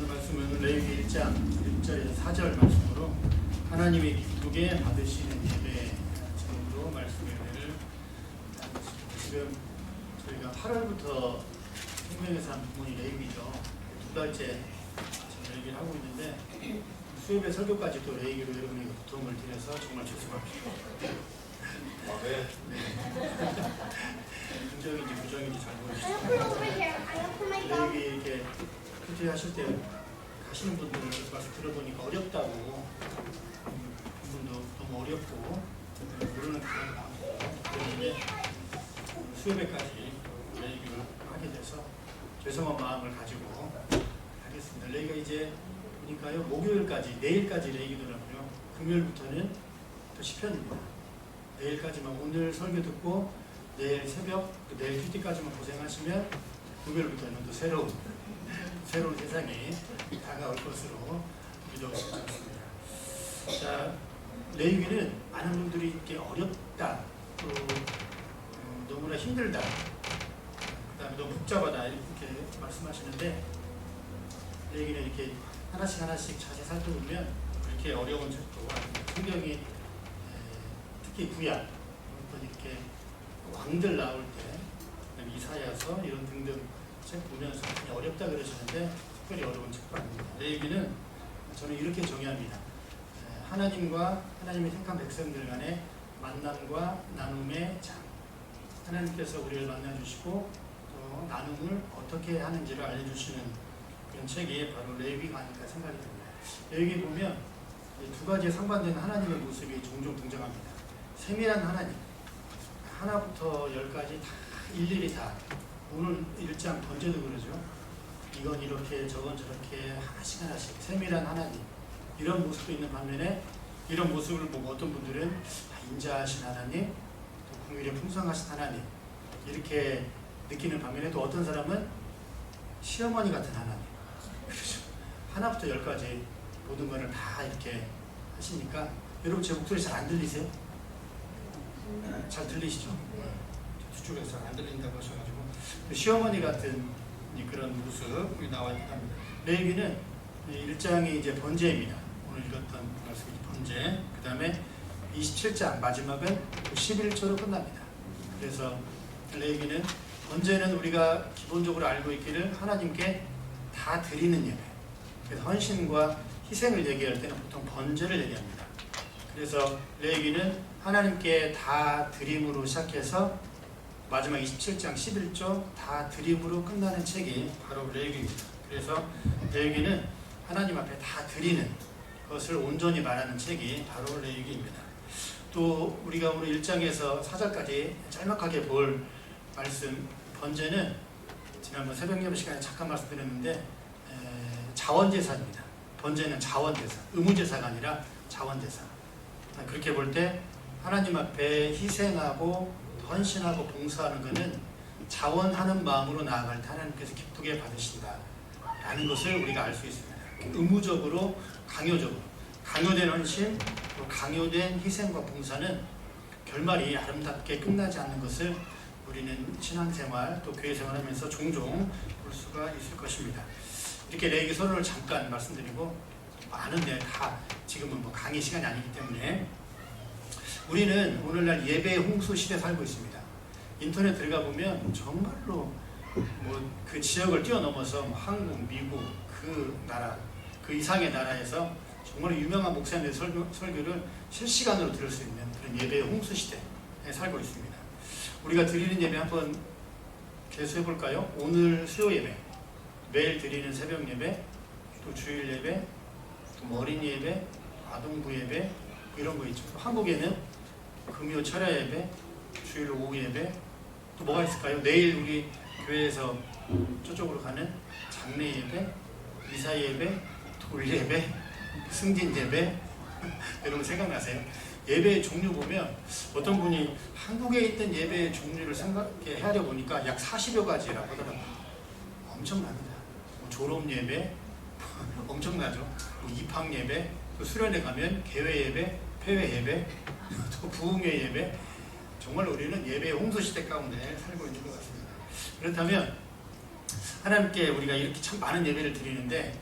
오늘 말씀은 레위기 1장 1절에서 4절 말씀으로 하나님이 기쁘게 받으시는 예배 제목으로 말씀의 은혜를 나누겠습니다. 지금 저희가 8월부터 생명의 삶 부문이 레위기죠. 두 달째 지금 레위기를 하고 있는데 수요일에 설교까지 또 레위기로 여러분에게 도움을 드려서 정말 죄송합니다. 네. 긍정인지 부정인지 잘 모르겠어요. 레위기 이렇게 큐티 하실 때 가시는 분들 와서 들어보니까 어렵다고 분도 너무 어렵고 모르는 분도 많고 그런데 수요일까지 레위기를 하게 돼서 죄송한 마음을 가지고 하겠습니다. 레위기가 이제 보니까요 목요일까지 내일까지 레위기더라고요. 금요일부터는 또 시편입니다. 내일까지만 오늘 설교 듣고 내일 새벽 내일 큐티까지만 고생하시면 금요일부터는 또 새로운 세상이 다가올 것으로 믿어집니다. 자, 레위기는 많은 분들이 이렇게 어렵다, 또 너무나 힘들다, 그다음에 너무 복잡하다 이렇게 말씀하시는데 레위기는 이렇게 하나씩 자세히 살펴보면 이렇게 어려운 책도 성경이 특히 구약 이렇게 왕들 나올 때 이사야서 이런 등등 책 보면서 많이 어렵다 그러시는데 특별히 어려운 책도 아닙니다. 레위기는 저는 이렇게 정의합니다. 하나님과 하나님의 택한 백성들 간의 만남과 나눔의 장. 하나님께서 우리를 만나주시고 또 나눔을 어떻게 하는지를 알려주시는 그런 책이 바로 레위기가 아닐까 생각이 듭니다. 레위기 보면 두 가지에 상반되는 하나님의 모습이 종종 등장합니다. 세밀한 하나님, 하나부터 열까지 다 일일이 다 오늘 1장 번제도 그러죠. 이건 이렇게 저건 저렇게 하나씩 세밀한 하나님 이런 모습도 있는 반면에 이런 모습을 보고 어떤 분들은 인자하신 하나님 또 긍휼이 풍성하신 하나님 이렇게 느끼는 반면에 또 어떤 사람은 시어머니 같은 하나님 그렇죠. 하나부터 열까지 모든 것을 다 이렇게 하시니까 여러분 제 목소리 잘 안 들리세요? 잘 들리시죠? 저쪽에서 안 들린다고 하셔가지고 시어머니 같은 그런 모습이 나와 있답니다. 레위기는 1장이 이제 번제입니다. 오늘 읽었던 말씀이 번제. 그 다음에 27장 마지막은 11조로 끝납니다. 그래서 레위기는 번제는 우리가 기본적으로 알고 있기를 하나님께 다 드리는 예배. 그래서 헌신과 희생을 얘기할 때는 보통 번제를 얘기합니다. 그래서 레위기는 하나님께 다 드림으로 시작해서 마지막 27장 11조 다 드림으로 끝나는 책이 바로 레위기입니다. 그래서 레위기는 하나님 앞에 다 드리는 것을 온전히 말하는 책이 바로 레위기입니다. 또 우리가 오늘 1장에서 4절까지 짤막하게 볼 말씀 번제는 지난번 새벽 예배 시간에 잠깐 말씀드렸는데 자원제사입니다. 번제는 자원제사, 의무제사가 아니라 자원제사. 그렇게 볼 때 하나님 앞에 희생하고 헌신하고 봉사하는 것은 자원하는 마음으로 나아갈 때 하나님께서 기쁘게 받으신다 라는 것을 우리가 알 수 있습니다. 의무적으로 강요된 헌신 또 강요된 희생과 봉사는 결말이 아름답게 끝나지 않는 것을 우리는 신앙생활 또 교회생활하면서 종종 볼 수가 있을 것입니다. 이렇게 레위기 서론을 잠깐 말씀드리고 많은데 다 지금은 강의 시간이 아니기 때문에 우리는 오늘날 예배의 홍수 시대에 살고 있습니다. 인터넷 들어가 보면 정말로 그 지역을 뛰어넘어서 한국, 미국 그 나라 그 이상의 나라에서 정말 유명한 목사님의 설교를 실시간으로 들을 수 있는 그런 예배의 홍수 시대에 살고 있습니다. 우리가 드리는 예배 한번 개수해 볼까요? 오늘 수요 예배, 매일 드리는 새벽 예배, 또 주일 예배, 또 어린이 예배, 아동부 예배 이런 거 있죠. 한국에는 금요 철야 예배, 주일 오후 예배, 또 뭐가 있을까요? 내일 우리 교회에서 저쪽으로 가는 장례 예배, 이사 예배, 돌 예배, 승진 예배 여러분 생각나세요? 예배의 종류 보면 어떤 분이 한국에 있던 예배의 종류를 생각하려 보니까 약 40여 가지라고 하더라고요. 엄청납니다. 졸업 예배 엄청나죠. 입학 예배, 또 수련회 가면 개회 예배, 폐회 예배, 또 부흥회 예배. 정말 우리는 예배의 홍수 시대 가운데 살고 있는 것 같습니다. 그렇다면 하나님께 우리가 이렇게 참 많은 예배를 드리는데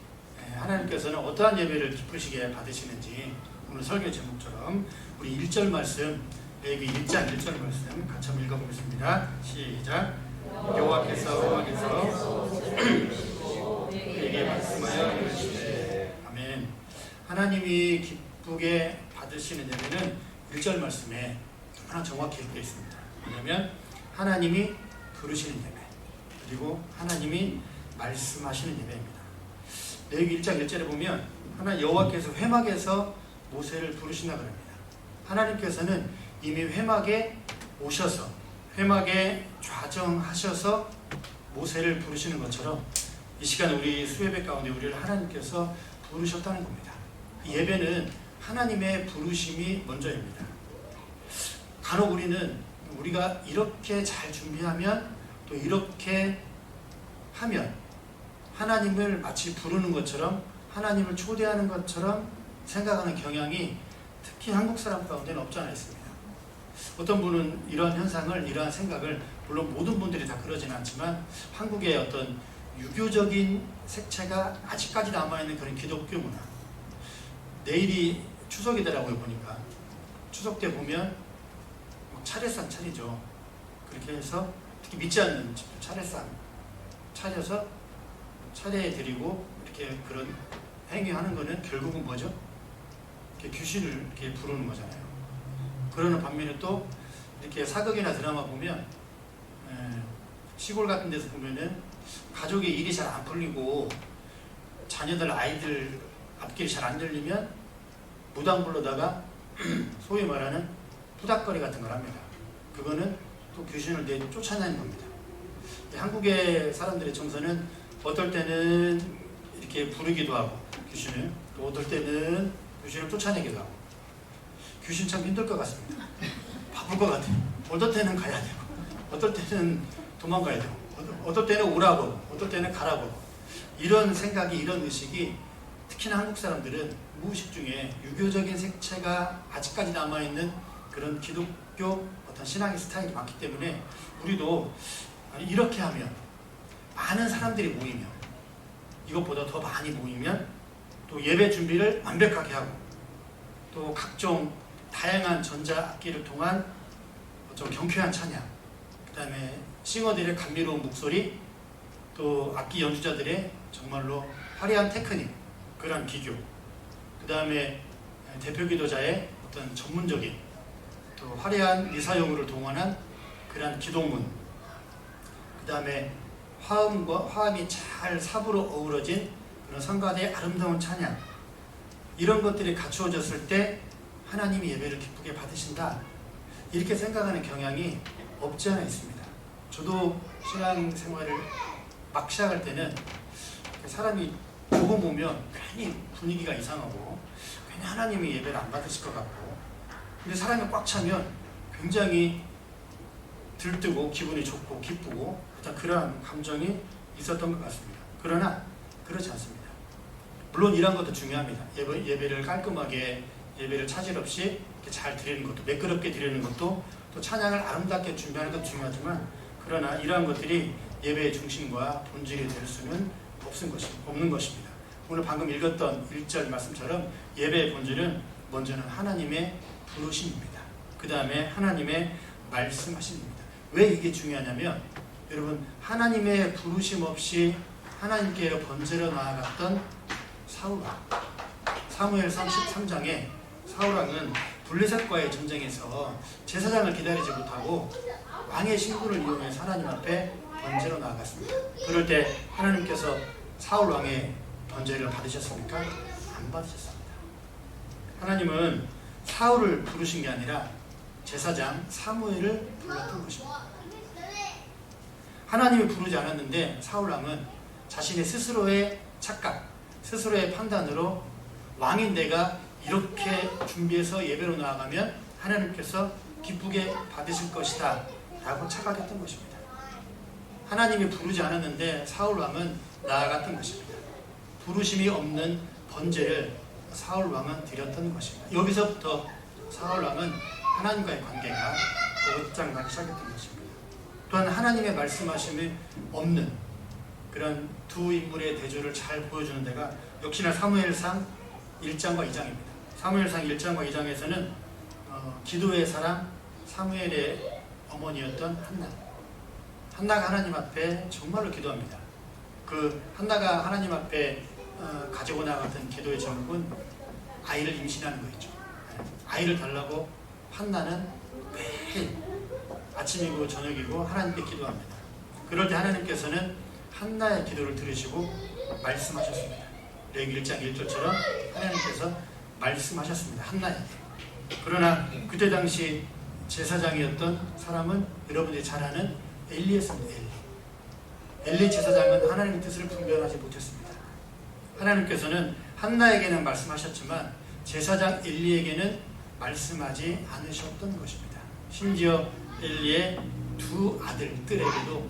하나님께서는 어떠한 예배를 기쁘시게 받으시는지 오늘 설교 제목처럼 우리 1절 말씀, 레위기 1장 1절 말씀 같이 한번 읽어보겠습니다. 시작. 여호와께서 우리에게 말씀하여 이르시되 아멘. 하나님이 기쁘게 받으시는 예배는 1절 말씀에 하나 정확히 기록되어 있습니다. 왜냐하면 하나님이 부르시는 예배, 그리고 하나님이 말씀하시는 예배입니다. 레위기 1장 1절에 보면 여호와께서 회막에서 모세를 부르신다 그럽니다. 하나님께서는 이미 회막에 오셔서 회막에 좌정하셔서 모세를 부르시는 것처럼 이 시간 우리 수예배 가운데 우리를 하나님께서 부르셨다는 겁니다. 이 예배는 하나님의 부르심이 먼저입니다. 간혹 우리가 이렇게 잘 준비하면 또 이렇게 하면 하나님을 마치 부르는 것처럼 하나님을 초대하는 것처럼 생각하는 경향이 특히 한국 사람 가운데는 없지 않아 있습니다. 어떤 분은 이러한 현상을, 이러한 생각을, 물론 모든 분들이 다 그러지는 않지만 한국의 어떤 유교적인 색채가 아직까지 남아있는 그런 기독교 문화, 내일이 추석이더라고요. 보니까 추석 때 보면 차례상 차리죠. 그렇게 해서 특히 믿지 않는 차례상 차려서 차례 드리고 이렇게 그런 행위하는 거는 결국은 뭐죠? 이렇게 귀신을 이렇게 부르는 거잖아요. 그러는 반면에 또 이렇게 사극이나 드라마 보면 시골 같은 데서 보면은 가족의 일이 잘 안 풀리고 자녀들 아이들 앞길이 잘 안 들리면 무당 불러다가 소위 말하는 부닥거리 같은 걸 합니다. 그거는 또 귀신을 쫓아내는 겁니다. 한국의 사람들의 정서는 어떨 때는 이렇게 부르기도 하고 귀신을, 또 어떨 때는 귀신을 쫓아내기도 하고. 귀신 참 힘들 것 같습니다. 바쁠 것 같아요. 어떨 때는 가야 되고 어떨 때는 도망가야 되고 어떨 때는 오라고 어떨 때는 가라고. 이런 생각이, 이런 의식이 특히나 한국 사람들은 무의식 중에 유교적인 색채가 아직까지 남아있는 그런 기독교 어떤 신앙의 스타일이 많기 때문에 우리도 이렇게 하면, 많은 사람들이 모이면, 이것보다 더 많이 모이면 또 예배 준비를 완벽하게 하고 또 각종 다양한 전자악기를 통한 좀 경쾌한 찬양, 그 다음에 싱어들의 감미로운 목소리, 또 악기 연주자들의 정말로 화려한 테크닉, 그러한 기교, 그 다음에 대표 기도자의 어떤 전문적인 또 화려한 미사용으로 동원한 그러한 기도문, 그 다음에 화음이 잘 삽으로 어우러진 그런 성가대의 아름다운 찬양, 이런 것들이 갖추어졌을 때 하나님이 예배를 기쁘게 받으신다, 이렇게 생각하는 경향이 없지 않아 있습니다. 저도 신앙생활을 막 시작할 때는 사람이 조금 오면 괜히 분위기가 이상하고 괜히 하나님이 예배를 안 받으실 것 같고, 근데 사람이 꽉 차면 굉장히 들뜨고 기분이 좋고 기쁘고 그러한 감정이 있었던 것 같습니다. 그러나 그렇지 않습니다. 물론 이런 것도 중요합니다. 예배를 깔끔하게, 예배를 차질 없이 잘 드리는 것도, 매끄럽게 드리는 것도, 또 찬양을 아름답게 준비하는 것도 중요하지만, 그러나 이러한 것들이 예배의 중심과 본질이 될 수는 없는 것입니다. 오늘 방금 읽었던 1절 말씀처럼 예배의 본질은 먼저는 하나님의 부르심입니다. 그 다음에 하나님의 말씀하심입니다. 왜 이게 중요하냐면, 여러분, 하나님의 부르심 없이 하나님께 번제로 나아갔던 사울왕, 사무엘상 13장에 사울왕은 블레셋과의 전쟁에서 제사장을 기다리지 못하고 왕의 신분을 이용해서 하나님 앞에 번제로 나아갔습니다. 그럴 때 하나님께서 사울왕의 번제를 받으셨습니까? 안 받으셨습니다. 하나님은 사울을 부르신 게 아니라 제사장 사무엘을 불렀던 것입니다. 하나님이 부르지 않았는데 사울왕은 자신의 스스로의 착각, 스스로의 판단으로 왕인 내가 이렇게 준비해서 예배로 나아가면 하나님께서 기쁘게 받으실 것이다 라고 착각했던 것입니다. 하나님이 부르지 않았는데 사울왕은 나아갔던 것입니다. 부르심이 없는 번제를 사울왕은 드렸던 것입니다. 여기서부터 사울왕은 하나님과의 관계가 고장나기 시작했던 것입니다. 또한 하나님의 말씀하심이 없는 그런 두 인물의 대조를 잘 보여주는 데가 역시나 사무엘상 1장과 2장입니다. 사무엘상 1장과 2장에서는 기도의 사람 사무엘의 어머니였던 한나가 하나님 앞에 정말로 기도합니다. 그 한나가 하나님 앞에 가지고 나갔던 기도의 제목은 아이를 임신하는 거였죠. 아이를 달라고 한나는 매일 아침이고 저녁이고 하나님께 기도합니다. 그럴 때 하나님께서는 한나의 기도를 들으시고 말씀하셨습니다. 레위기 1장 1절처럼 하나님께서 말씀하셨습니다. 한나에게. 그러나 그때 당시 제사장이었던 사람은 여러분들이 잘 아는 엘리였습니다. 엘리 제사장은 하나님의 뜻을 분별하지 못했습니다. 하나님께서는 한나에게는 말씀하셨지만 제사장 엘리에게는 말씀하지 않으셨던 것입니다. 심지어 엘리의 두 아들들에게도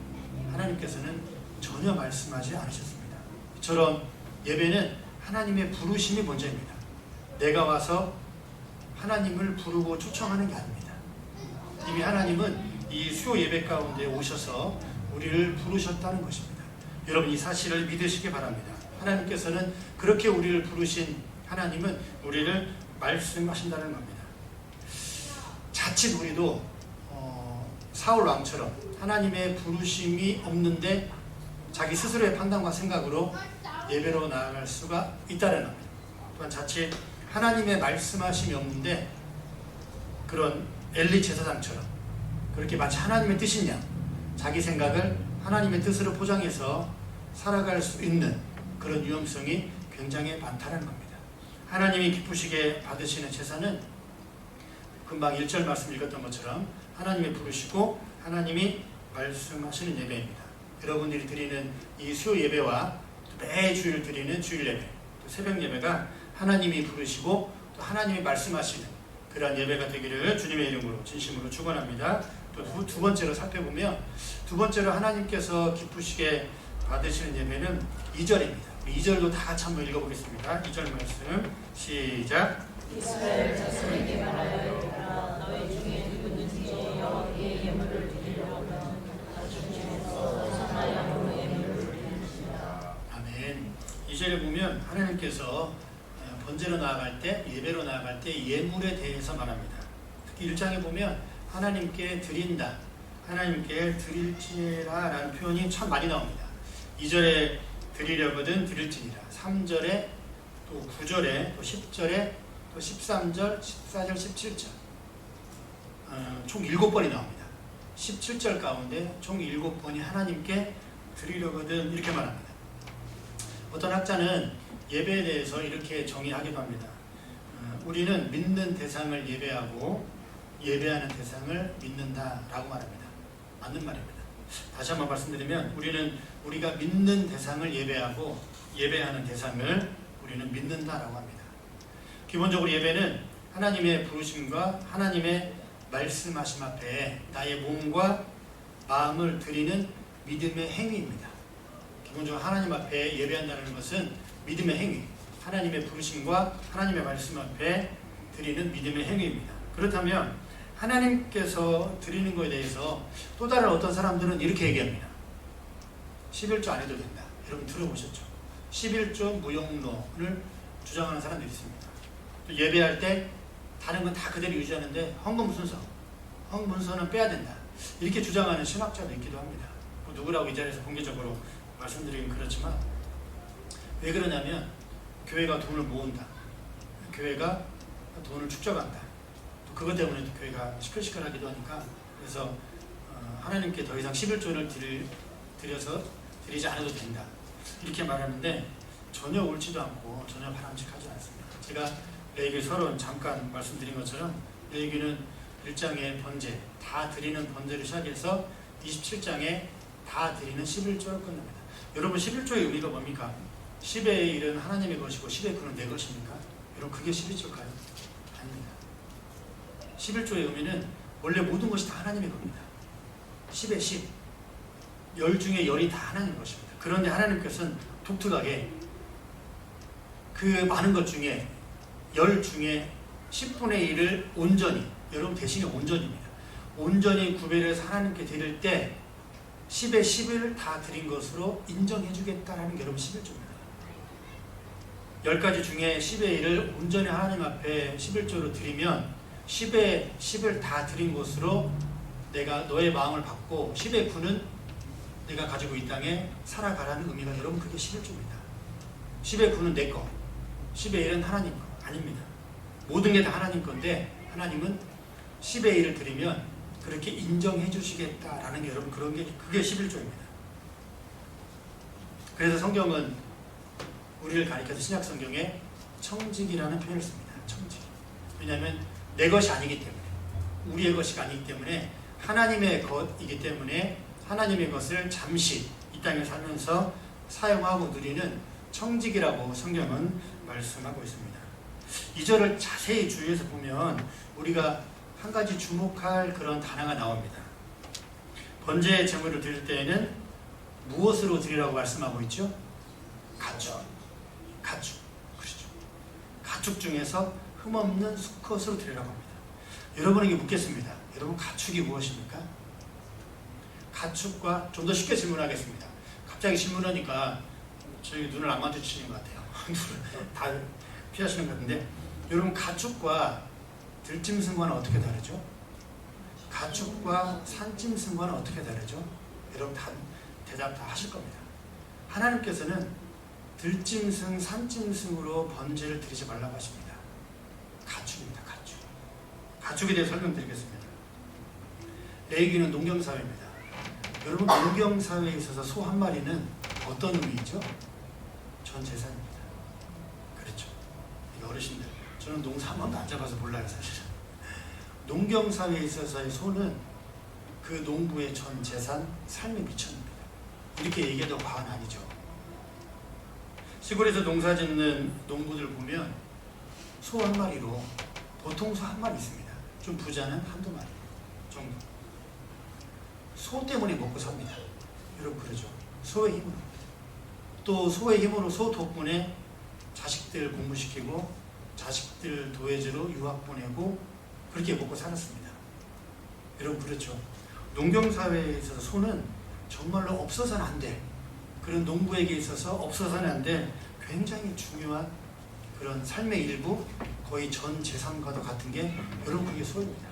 하나님께서는 전혀 말씀하지 않으셨습니다. 이처럼 예배는 하나님의 부르심이 먼저입니다. 내가 와서 하나님을 부르고 초청하는 게 아닙니다. 이미 하나님은 이 수요 예배 가운데 오셔서 우리를 부르셨다는 것입니다. 여러분 이 사실을 믿으시기 바랍니다. 하나님께서는 그렇게 우리를 부르신 하나님은 우리를 말씀하신다는 겁니다. 자칫 우리도 사울 왕처럼 하나님의 부르심이 없는데 자기 스스로의 판단과 생각으로 예배로 나아갈 수가 있다는 겁니다. 또한 자칫 하나님의 말씀하심이 없는데 그런 엘리 제사장처럼 그렇게 마치 하나님의 뜻이냐 자기 생각을 하나님의 뜻으로 포장해서 살아갈 수 있는 그런 위험성이 굉장히 많다는 겁니다. 하나님이 기쁘시게 받으시는 제사는 금방 1절 말씀 읽었던 것처럼 하나님이 부르시고 하나님이 말씀하시는 예배입니다. 여러분들이 드리는 이 수요 예배와 매주일 드리는 주일 예배, 또 새벽 예배가 하나님이 부르시고 또 하나님이 말씀하시는 그러한 예배가 되기를 주님의 이름으로 진심으로 축원합니다. 또 두 번째로 살펴보면 두 번째로 하나님께서 기쁘시게 받으시는 예배는 2절입니다. 2절도 다 같이 한번 읽어보겠습니다. 2절 말씀 시작. 이스라엘 자손에게 말하여 너희 중에 누구든지 여호와께 예물을 드리려면 가축 중에서 선하양으로 예물을 드리시라. 아멘. 2절에 보면 하나님께서 번제로 나아갈 때 예배로 나아갈 때 예물에 대해서 말합니다. 특히 1장에 보면 하나님께 드린다, 하나님께 드릴지라 라는 표현이 참 많이 나옵니다. 2절에 드리려거든 드릴지니라, 3절에 또 9절에 또 10절에 또 13절, 14절, 17절 총 7번이 나옵니다. 17절 가운데 총 7번이 하나님께 드리려거든 이렇게 말합니다. 어떤 학자는 예배에 대해서 이렇게 정의하기도 합니다. 우리는 믿는 대상을 예배하고 예배하는 대상을 믿는다라고 말합니다. 맞는 말입니다. 다시 한번 말씀드리면 우리가 믿는 대상을 예배하고 예배하는 대상을 우리는 믿는다라고 합니다. 기본적으로 예배는 하나님의 부르심과 하나님의 말씀하심 앞에 나의 몸과 마음을 드리는 믿음의 행위입니다. 기본적으로 하나님 앞에 예배한다는 것은 믿음의 행위, 하나님의 부르심과 하나님의 말씀 앞에 드리는 믿음의 행위입니다. 그렇다면 하나님께서 드리는 것에 대해서 또 다른 어떤 사람들은 이렇게 얘기합니다. 11조 안 해도 된다. 여러분 들어보셨죠? 11조 무용론을 주장하는 사람들이 있습니다. 또 예배할 때 다른 건 다 그대로 유지하는데 헌금순서는 빼야 된다. 이렇게 주장하는 신학자도 있기도 합니다. 뭐 누구라고 이 자리에서 공개적으로 말씀드리긴 그렇지만 왜 그러냐면 교회가 돈을 모은다. 교회가 돈을 축적한다. 또 그것 때문에 또 교회가 시끌시끌하기도 하니까 그래서 하나님께 더 이상 11조를 드리지 않아도 된다. 이렇게 말하는데 전혀 옳지도 않고 전혀 바람직하지 않습니다. 제가 레위기 서론 잠깐 말씀드린 것처럼 레위기는 1장의 번제, 다 드리는 번제를 시작해서 27장에 다 드리는 11조를 끝납니다. 여러분 11조의 의미가 뭡니까? 10의 1은 하나님의 것이고 10의 9는 내 것입니까? 여러분 그게 11조일까요? 아닙니다. 11조의 의미는 원래 모든 것이 다 하나님의 겁니다. 10의 10, 10 중에 10이 다 하나님의 것입니다. 그런데 하나님께서는 독특하게 그 많은 것 중에 10 중에 10분의 1을 온전히, 여러분 대신에 온전입니다. 온전히 구별해서 하나님께 드릴 때 10의 10을 다 드린 것으로 인정해 주겠다라는 게 여러분 11조입니다. 10가지 중에 10의 1을 온전히 하나님 앞에 11조로 드리면 10의 10을 다 드린 것으로 내가 너의 마음을 받고 10의 9는 내가 가지고 이 땅에 살아가라는 의미가 여러분 그게 11조입니다. 10의 9는 내 거, 10의 1은 하나님 거 아닙니다. 모든 게 다 하나님 건데 하나님은 10의 1을 드리면 그렇게 인정해 주시겠다라는 게 여러분 그런 게 그게 11조입니다. 그래서 성경은 우리를 가리켜서 신약 성경에 청직이라는 표현을 씁니다. 청직. 왜냐하면 내 것이 아니기 때문에 우리의 것이 아니기 때문에 하나님의 것이기 때문에 하나님의 것을 잠시 이 땅에 살면서 사용하고 누리는 청직이라고 성경은 말씀하고 있습니다. 이 절을 자세히 주의해서 보면 우리가 한 가지 주목할 그런 단어가 나옵니다. 번제 제물을 드릴 때에는 무엇으로 드리라고 말씀하고 있죠? 가축. 가축. 그렇죠. 가축 중에서 흠없는 수컷으로 드리라고 합니다. 여러분에게 묻겠습니다. 여러분 가축이 무엇입니까? 가축과 좀 더 쉽게 질문하겠습니다. 갑자기 질문하니까 저희 눈을 안 마주치는 것 같아요. 눈을 다 피하시는 것 같은데 여러분 가축과 들짐승과는 어떻게 다르죠? 가축과 산짐승과는 어떻게 다르죠? 여러분 다 대답 다 하실 겁니다. 하나님께서는 들짐승, 산짐승으로 번제를 드리지 말라고 하십니다. 가축입니다. 가축. 가축에 대해 설명드리겠습니다. 레위기는 농경사회입니다. 여러분 농경사회에 있어서 소 한 마리는 어떤 의미이죠? 전 재산입니다. 그렇죠. 어르신들 저는 농사 한 번도 안 잡아서 몰라요 사실은. 농경사회에 있어서의 소는 그 농부의 전 재산, 삶의 미천입니다. 이렇게 얘기해도 과언 아니죠. 시골에서 농사 짓는 농부들 보면 소 한 마리로 보통 소 한 마리 있습니다. 좀 부자는 한두 마리 정도. 소 때문에 먹고 삽니다. 여러분 그러죠. 소의 힘으로. 또 소의 힘으로 소 덕분에 자식들 공부시키고 자식들 도예지로 유학 보내고 그렇게 먹고 살았습니다. 여러분 그렇죠. 농경사회에 있어서 소는 정말로 없어서는 안 될, 그런 농부에게 있어서 없어서는 안 될 굉장히 중요한 그런 삶의 일부, 거의 전 재산과도 같은 게 여러분 그게 소입니다.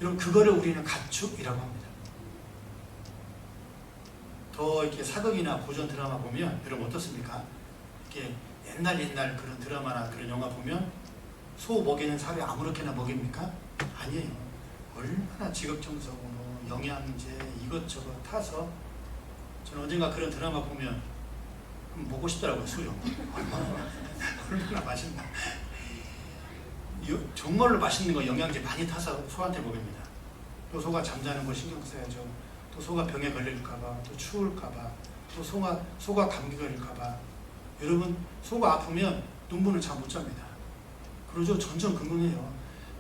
여러분 그거를 우리는 가축이라고 합니다. 더 이렇게 사극이나 고전 드라마 보면 여러분 어떻습니까? 이렇게 옛날 그런 드라마나 그런 영화 보면 소 먹이는 사회 아무렇게나 먹입니까? 아니에요. 얼마나 지극정성으로 영양제 이것저것 타서 저는 언젠가 그런 드라마 보면 먹고 싶더라고요. 소요. 얼마나 맛있나. 정말로 맛있는 거 영양제 많이 타서 소한테 먹입니다. 또 소가 잠자는 거 신경 써야죠. 또 소가 병에 걸릴까봐, 또 추울까봐, 또 소가 감기 걸릴까봐. 여러분 소가 아프면 농부는 잠 못 잡니다. 그러죠. 전전긍긍해요.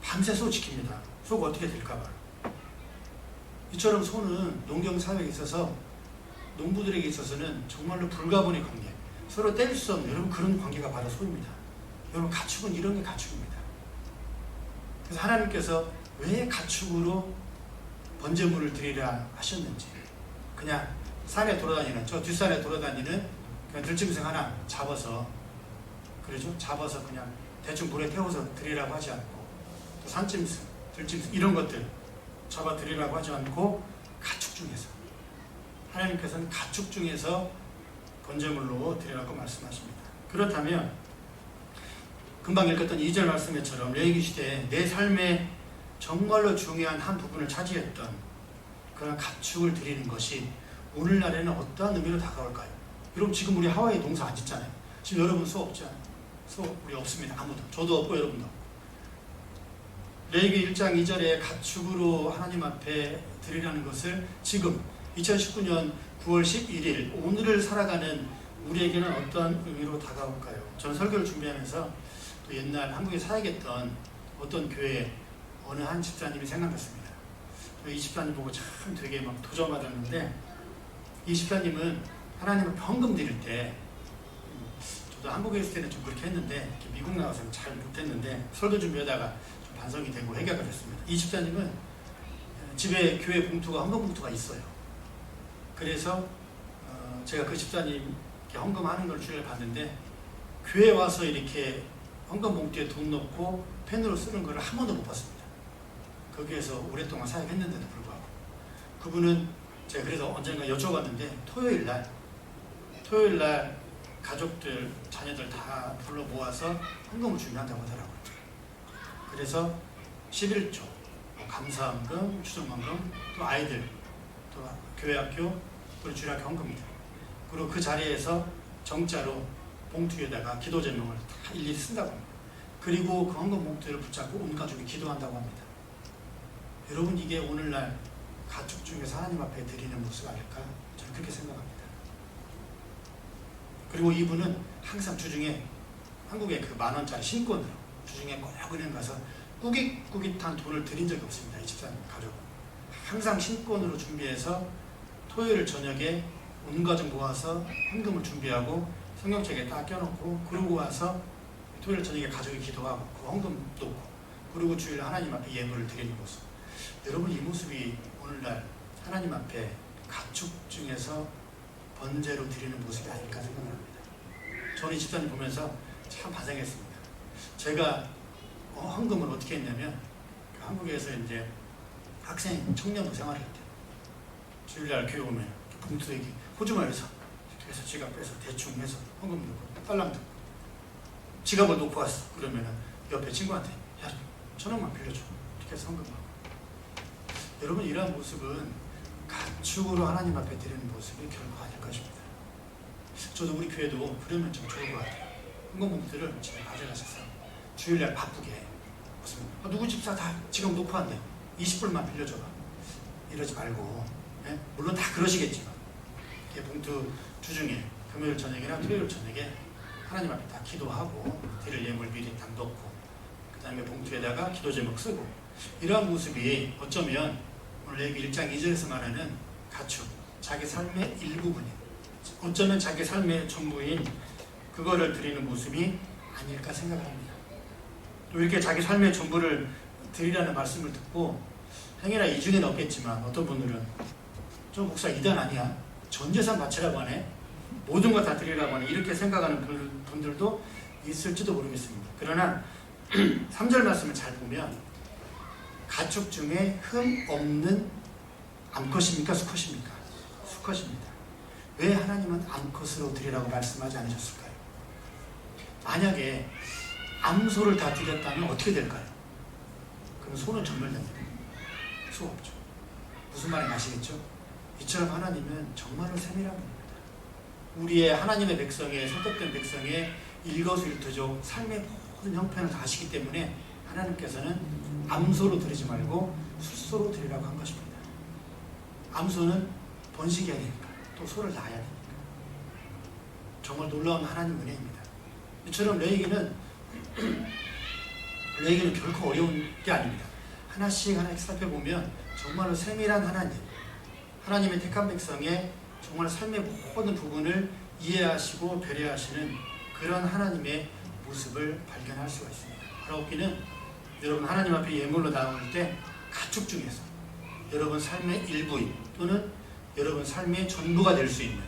밤새 소 지킵니다. 소가 어떻게 될까봐. 이처럼 소는 농경사회에 있어서 농부들에게 있어서는 정말로 불가분의 관계, 서로 뗄 수 없는 여러분 그런 관계가 바로 소입니다. 여러분 가축은 이런 게 가축입니다. 그래서 하나님께서 왜 가축으로 번제물을 드리라 하셨는지, 그냥 산에 돌아다니는 저 뒷산에 돌아다니는 그냥 들짐승 하나 잡아서 그러죠? 잡아서 그냥 대충 물에 태워서 드리라고 하지 않고, 또 산짐승, 들짐승 이런 것들 잡아 드리라고 하지 않고 가축 중에서, 하나님께서는 가축 중에서 번제물로 드리라고 말씀하십니다. 그렇다면 금방 읽었던 2절 말씀처럼 레위기 시대에 내 삶에 정말로 중요한 한 부분을 차지했던 그런 가축을 드리는 것이 오늘날에는 어떠한 의미로 다가올까요? 여러분 지금 우리 하와이 농사 안 짓잖아요. 지금 여러분 소 없죠? 소 우리 없습니다. 아무도. 저도 없고 여러분도. 레위기 1장 2절에 가축으로 하나님 앞에 드리라는 것을 지금 2019년 9월 11일 오늘을 살아가는 우리에게는 어떤 의미로 다가올까요? 저는 설교를 준비하면서 또 옛날 한국에 사역했던 어떤 교회 어느 한 집사님이 생각났습니다. 이 집사님 보고 참 되게 막 도전받았는데, 이 집사님은 하나님을 현금 드릴 때, 저도 한국에 있을 때는 좀 그렇게 했는데 미국 나와서는 잘 못했는데 설교 준비하다가 좀 반성이 되고 해결을 했습니다. 이 집사님은 집에 교회 봉투가 헌금 봉투가 있어요. 그래서 제가 그 집사님 헌금하는 걸 주일에 봤는데 교회 와서 이렇게 헌금 봉투에 돈 넣고 펜으로 쓰는 것을 한 번도 못 봤습니다. 거기에서 오랫동안 사역했는데도 불구하고 그분은 제가 그래서 언젠가 여쭤봤는데 토요일 날 가족들, 자녀들 다 불러 모아서 헌금을 준비한다고 하더라고요. 그래서 11조, 감사헌금, 추정헌금, 또 아이들, 또 교회학교, 그리고 주일학교 헌금들. 그리고 그 자리에서 정자로 봉투에다가 기도 제목을 다 일일이 쓴다고 합니다. 그리고 그 헌금 봉투를 붙잡고 온 가족이 기도한다고 합니다. 여러분, 이게 오늘날 가축 중에서 하나님 앞에 드리는 모습 아닐까? 저는 그렇게 생각합니다. 그리고 이분은 항상 주중에 한국의 그 10,000원짜리 신권으로 주중에 꼭 은행 가서 꾸깃꾸깃한 돈을 드린 적이 없습니다. 이 집사님 가족은 항상 신권으로 준비해서 토요일 저녁에 온 가족 모아서 헌금을 준비하고 성경책에 딱 껴놓고 그러고 와서 토요일 저녁에 가족이 기도하고 그 헌금 놓고 그리고 주일 하나님 앞에 예물을 드리는 모습. 여러분, 이 모습이 오늘날 하나님 앞에 가축 중에서 번제로 드리는 모습이 아닐까 생각합니다. 저는 이 집사님 보면서 참 반성했습니다. 제가 헌금을 어떻게 했냐면 한국에서 이제 학생 청년부 생활할 때 주일날 교회 오면 봉투에 호주머니에서 그래서 지갑 빼서 대충 해서 헌금 넣고 딸랑 넣고 지갑을 놓고 왔어. 그러면 옆에 친구한테 야 1,000원만 빌려줘. 이렇게 해서 헌금하고. 여러분, 이러한 모습은 가축으로 하나님 앞에 드리는 모습이 결코 아닐 것입니다. 저도 우리 교회도 그러면 좀 좋을 것 같아요. 헌금 봉투를 집에 가져가셔서 주일날 바쁘게 무슨 누구 집사 다 지금 놓고 왔네요. 20불만 빌려줘봐. 이러지 말고, 예? 물론 다 그러시겠지만 봉투 주중에 금요일 저녁이나 토요일 저녁에 하나님 앞에 다 기도하고 드릴 예물 미리 딱 넣고 그 다음에 봉투에다가 기도 제목 쓰고 이러한 모습이 어쩌면 오늘 레위기 1장 2절에서 말하는 가축, 자기 삶의 일부분이에요. 어쩌면 자기 삶의 전부인 그거를 드리는 모습이 아닐까 생각합니다. 또 이렇게 자기 삶의 전부를 드리라는 말씀을 듣고 행여나 이 중에는 없겠지만 어떤 분들은 저 목사 이단 아니야? 전 재산 바치라고 하네? 모든 거 다 드리라고 하네? 이렇게 생각하는 분들도 있을지도 모르겠습니다. 그러나 3절 말씀을 잘 보면 가축 중에 흠 없는 암컷입니까? 수컷입니까? 수컷입니다. 왜 하나님은 암컷으로 드리라고 말씀하지 않으셨을까요? 만약에 암소를 다 드렸다면 어떻게 될까요? 그럼 소는 전멸됩니다. 소 없죠. 무슨 말인지 아시겠죠? 이처럼 하나님은 정말로 세밀한 분입니다. 우리의 하나님의 백성의 선택된 백성의 일거수일투족 삶의 모든 형편을 다 아시기 때문에 하나님께서는 암소로 드리지 말고 숫소로 드리라고 한 것입니다. 암소는 번식해야 되니까 또 소를 낳아야 되니까 정말 놀라운 하나님 은혜입니다. 이처럼 레위기는 결코 어려운 게 아닙니다. 하나씩 살펴보면 정말로 세밀한 하나님의 택한 백성의 정말 삶의 모든 부분을 이해하시고 배려하시는 그런 하나님의 모습을 발견할 수가 있습니다. 바라옵기는 여러분 하나님 앞에 예물로 나올 때 가축 중에서 여러분 삶의 일부인 또는 여러분 삶의 전부가 될 수 있는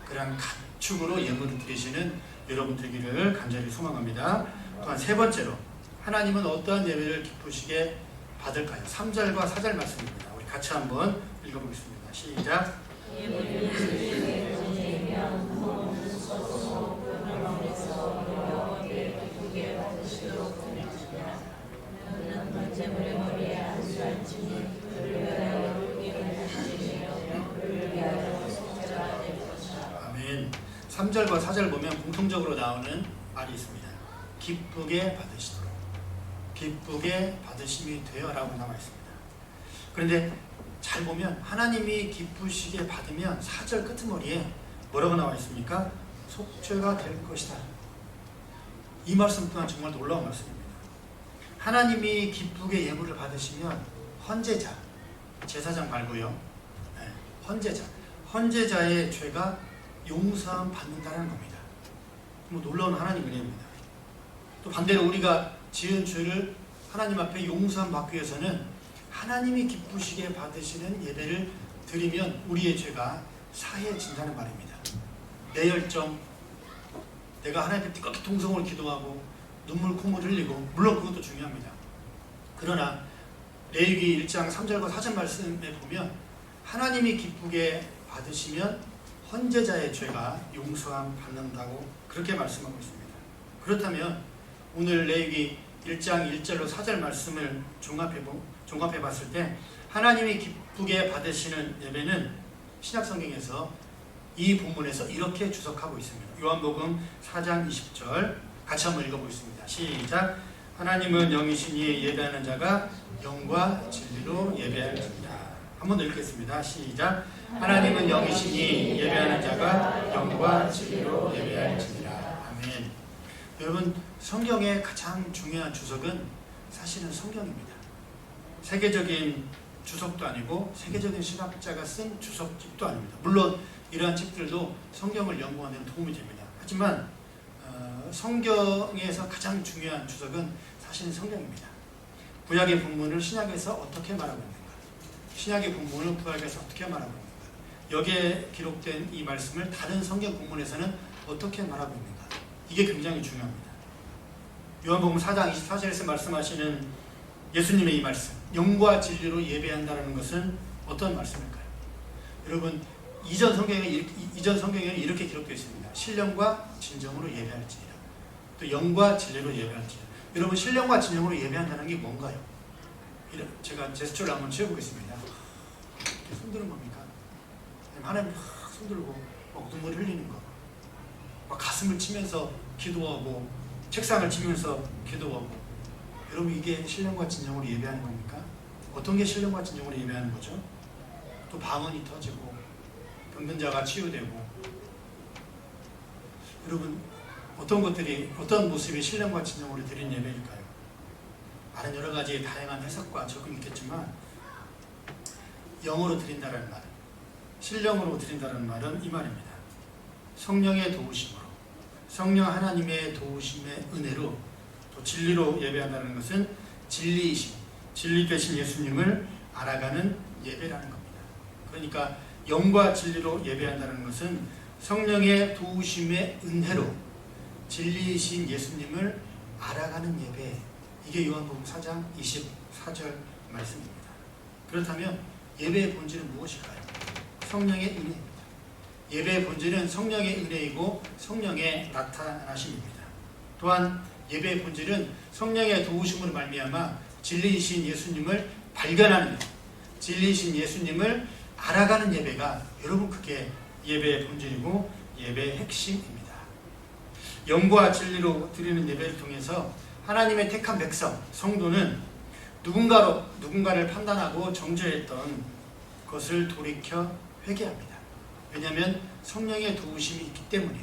그런 가축으로 예물을 드리시는 여러분 되기를 간절히 소망합니다. 또한 세 번째로 하나님은 어떠한 예배를 기쁘시게 받을까요? 3절과 4절 말씀입니다. 우리 같이 한번 읽어보겠습니다. 시작. 아멘. 3절과 4절 보면 공통적으로 나오는 말이 있습니다. 기쁘게 받으시도록, 기쁘게 받으심이 되어라고 나와 있습니다. 그런데 잘 보면 하나님이 기쁘시게 받으면 4절 끄트머리에 뭐라고 나와 있습니까? 속죄가 될 것이다. 이 말씀 또한 정말 놀라운 말씀입니다. 하나님이 기쁘게 예물을 받으시면 헌제자, 제사장 말고요. 헌제자의 죄가 용서함 받는다는 겁니다. 놀라운 하나님 은혜입니다. 또 반대로 우리가 지은 죄를 하나님 앞에 용서함 받기 위해서는 하나님이 기쁘시게 받으시는 예배를 드리면 우리의 죄가 사해진다는 말입니다. 내 열정, 내가 하나님께 뜨겁게 통성으로 기도하고 눈물 콧물 흘리고, 물론 그것도 중요합니다. 그러나 레위기 1장 3절과 4절 말씀에 보면 하나님이 기쁘게 받으시면 헌제자의 죄가 용서함 받는다고 그렇게 말씀하고 있습니다. 그렇다면 오늘 레위기 1장 1절로 4절 말씀을 종합해 봤을 때 하나님이 기쁘게 받으시는 예배는 신약성경에서 이 본문에서 이렇게 주석하고 있습니다. 요한복음 4장 20절 같이 한번 읽어보겠습니다. 시작. 하나님은 영이시니 예배하는 자가 영과 진리로 예배할지니라. 한 번 더 읽겠습니다. 시작. 하나님은 영이시니 예배하는 자가 영과 진리로 예배할지니라. 아멘. 여러분, 성경의 가장 중요한 주석은 사실은 성경입니다. 세계적인 주석도 아니고 세계적인 신학자가 쓴 주석집도 아닙니다. 물론 이러한 책들도 성경을 연구하는 데 도움이 됩니다. 하지만 성경에서 가장 중요한 주석은 사실은 성경입니다. 구약의 본문을 신약에서 어떻게 말하고 있는가, 신약의 본문을 구약에서 어떻게 말하고 있는가, 여기에 기록된 이 말씀을 다른 성경 본문에서는 어떻게 말하고 있는가, 이게 굉장히 중요합니다. 요한복음 4장 24절에서 말씀하시는 예수님의 이 말씀, 영과 진리로 예배한다는 것은 어떤 말씀일까요? 여러분, 이전 성경에는 이렇게 기록되어 있습니다. 신령과 진정으로 예배할지니라. 또 영과 진리로 예배할지니라. 여러분, 신령과 진정으로 예배한다는 게 뭔가요? 제가 제스처를 한번 취해보겠습니다. 이렇게 손드는 겁니까? 하나님 손들고 막 눈물 흘리는 거, 막 가슴을 치면서 기도하고 책상을 치면서 기도하고. 여러분, 이게 신령과 진정으로 예배하는 겁니까? 어떤 게 신령과 진정으로 예배하는 거죠? 또 방언이 터지고 병든 자가 치유되고. 여러분, 어떤 모습이 신령과 진정으로 드린 예배일까요? 많은 여러 가지 다양한 해석과 적용이 있겠지만, 영으로 드린다는 말, 신령으로 드린다는 말은 이 말입니다. 성령의 도우심으로, 성령 하나님의 도우심의 은혜로, 또 진리로 예배한다는 것은 진리이신, 진리 되신 예수님을 알아가는 예배라는 겁니다. 그러니까 영과 진리로 예배한다는 것은 성령의 도우심의 은혜로 진리이신 예수님을 알아가는 예배, 이게 요한복음 4장 24절 말씀입니다. 그렇다면 예배의 본질은 무엇일까요? 성령의 은혜입니다. 예배의 본질은 성령의 은혜이고 성령의 나타나심입니다. 또한 예배의 본질은 성령의 도우심으로 말미암아 진리이신 예수님을 발견하는, 진리이신 예수님을 알아가는 예배가, 여러분, 그게 예배의 본질이고 예배의 핵심입니다. 영과 진리로 드리는 예배를 통해서 하나님의 택한 백성, 성도는 누군가를 판단하고 정죄했던 것을 돌이켜 회개합니다. 왜냐하면 성령의 도우심이 있기 때문에,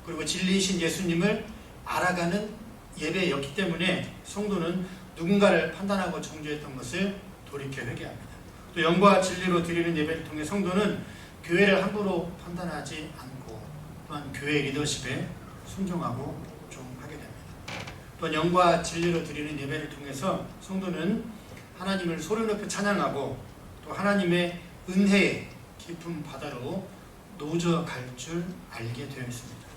그리고 진리이신 예수님을 알아가는 예배였기 때문에 성도는 누군가를 판단하고 정죄했던 것을 돌이켜 회개합니다. 또 영과 진리로 드리는 예배를 통해 성도는 교회를 함부로 판단하지 않고 또한 교회 리더십에 순종하고 하게 됩니다. 또한 영과 진리로 드리는 예배를 통해서 성도는 하나님을 소리 높여 찬양하고 또 하나님의 은혜의 깊은 바다로 노져갈 줄 알게 되어 있습니다.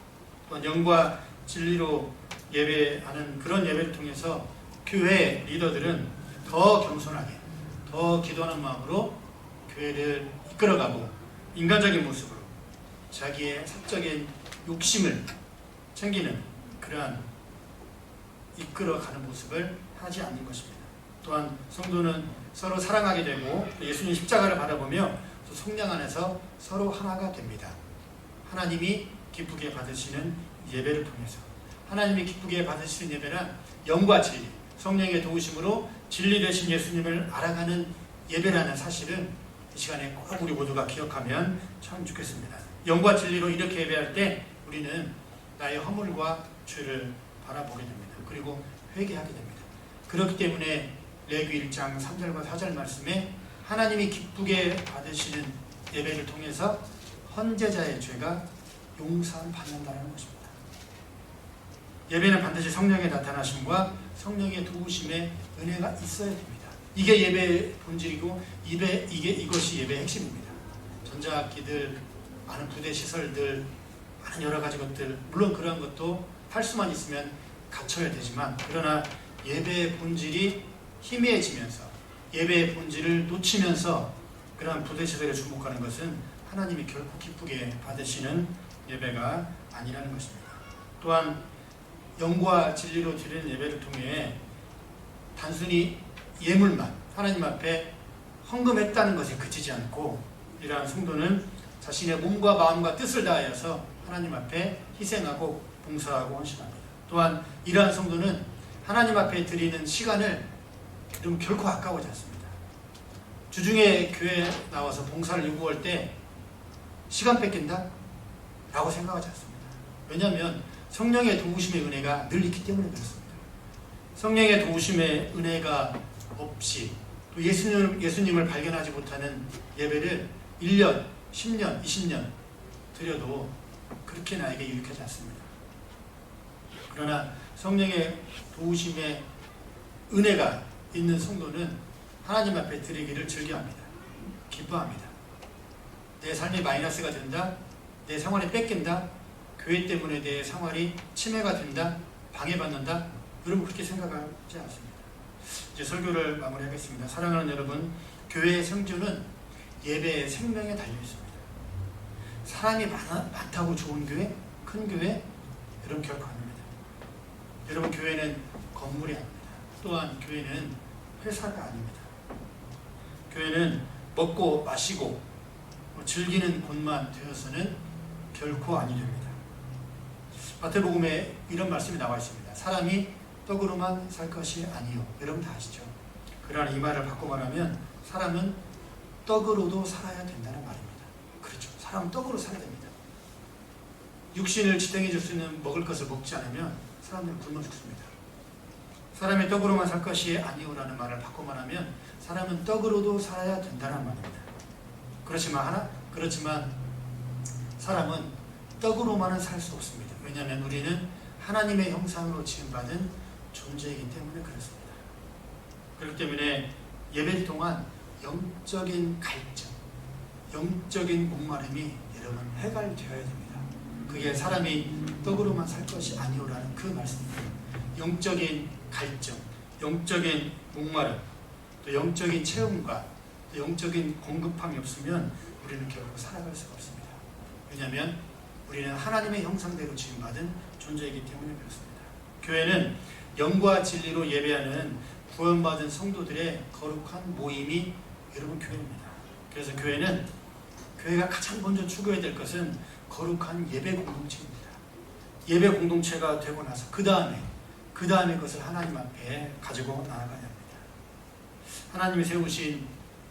또한 영과 진리로 예배하는 그런 예배를 통해서 교회 리더들은 더 겸손하게, 더 기도하는 마음으로 교회를 이끌어가고 인간적인 모습으로 자기의 사적인 욕심을 챙기는 그러한 이끌어가는 모습을 하지 않는 것입니다. 또한 성도는 서로 사랑하게 되고 예수님 십자가를 바라보며 또 성령 안에서 서로 하나가 됩니다. 하나님이 기쁘게 받으시는 예배를 통해서, 하나님이 기쁘게 받으시는 예배란 영과 진리, 성령의 도우심으로 진리 되신 예수님을 알아가는 예배라는 사실은 이 시간에 꼭 우리 모두가 기억하면 참 좋겠습니다. 영과 진리로 이렇게 예배할 때 우리는 나의 허물과 죄를 바라보게 됩니다. 그리고 회개하게 됩니다. 그렇기 때문에 레위기 1장 3절과 4절 말씀에 하나님이 기쁘게 받으시는 예배를 통해서 헌제자의 죄가 용서받는다는 것입니다. 예배는 반드시 성령의 나타나심과 성령의 도우심의 은혜가 있어야 됩니다. 이게 예배의 본질이고 이것이 예배의 핵심입니다. 전자악기들, 많은 부대 시설들, 많은 여러 가지 것들, 물론 그러한 것도 할 수만 있으면 갖춰야 되지만, 그러나 예배의 본질이 희미해지면서 예배의 본질을 놓치면서 그러한 부대시설에 주목하는 것은 하나님이 결코 기쁘게 받으시는 예배가 아니라는 것입니다. 또한 영과 진리로 드리는 예배를 통해 단순히 예물만 하나님 앞에 헌금했다는 것에 그치지 않고, 이러한 성도는 자신의 몸과 마음과 뜻을 다하여서 하나님 앞에 희생하고 봉사하고 헌신합니다. 또한 이러한 성도는 하나님 앞에 드리는 시간을 좀 결코 아까워하지 않습니다. 주중에 교회에 나와서 봉사를 요구할 때 시간 뺏긴다? 라고 생각하지 않습니다. 왜냐하면 성령의 도우심의 은혜가 늘 있기 때문에 그렇습니다. 성령의 도우심의 은혜가 없이 또 예수님을 발견하지 못하는 예배를 1년, 10년, 20년 드려도 그렇게 나에게 유익하지 않습니다. 그러나 성령의 도우심의 은혜가 있는 성도는 하나님 앞에 드리기를 즐겨합니다. 기뻐합니다. 내 삶이 마이너스가 된다, 내 생활이 뺏긴다, 교회 때문에 내 생활이 침해가 된다, 방해받는다, 여러분 그렇게 생각하지 않습니다. 이제 설교를 마무리하겠습니다. 사랑하는 여러분, 교회의 생존은 예배의 생명에 달려 있습니다. 사람이 많다고 좋은 교회, 큰 교회, 여러분 결코 아닙니다. 여러분 교회는 건물이 아닙니다. 또한 교회는 회사가 아닙니다. 교회는 먹고 마시고 즐기는 곳만 되어서는 결코 아니 됩니다. 마태복음에 이런 말씀이 나와 있습니다. 사람이 떡으로만 살 것이 아니요. 여러분 다 아시죠? 그러나 이 말을 바꿔 말하면 사람은 떡으로도 살아야 된다는 말입니다. 그렇죠. 사람은 떡으로 살아야 됩니다. 육신을 지탱해 줄 수 있는 먹을 것을 먹지 않으면 사람들은 굶어 죽습니다. 사람이 떡으로만 살 것이 아니오라는 말을 바꿔 말하면 사람은 떡으로도 살아야 된다는 말입니다. 그렇지만 사람은 떡으로만은 살 수 없습니다. 왜냐하면 우리는 하나님의 형상으로 지음받은 존재이기 때문에 그렇습니다. 그렇기 때문에 예배를 통한 영적인 갈증, 영적인 목마름이 여러분 해갈되어야 됩니다. 그게 사람이 떡으로만 살 것이 아니오라는 그 말씀입니다. 영적인 갈증, 영적인 목마름, 또 영적인 체험과 또 영적인 공급함이 없으면 우리는 결국 살아갈 수가 없습니다. 왜냐하면 우리는 하나님의 형상대로 지음받은 존재이기 때문에 그렇습니다. 교회는 영과 진리로 예배하는 구원받은 성도들의 거룩한 모임이 여러분 교회입니다. 그래서 교회가 가장 먼저 추구해야 될 것은 거룩한 예배 공동체입니다. 예배 공동체가 되고 나서 그 다음에 그것을 하나님 앞에 가지고 나아가야 합니다. 하나님이 세우신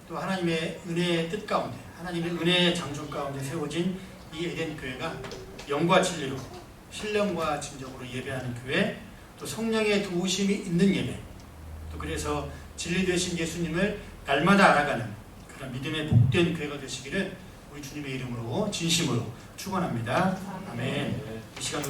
또 하나님의 은혜의 뜻 가운데, 하나님의 은혜의 장소 가운데 세워진 이 에덴 교회가 영과 진리로 신령과 진정으로 예배하는 교회, 또 성령의 도우심이 있는 예배, 또 그래서 진리 되신 예수님을 날마다 알아가는 그런 믿음의 복된 교회가 되시기를 우리 주님의 이름으로 진심으로 축원합니다. 아멘. 이 시간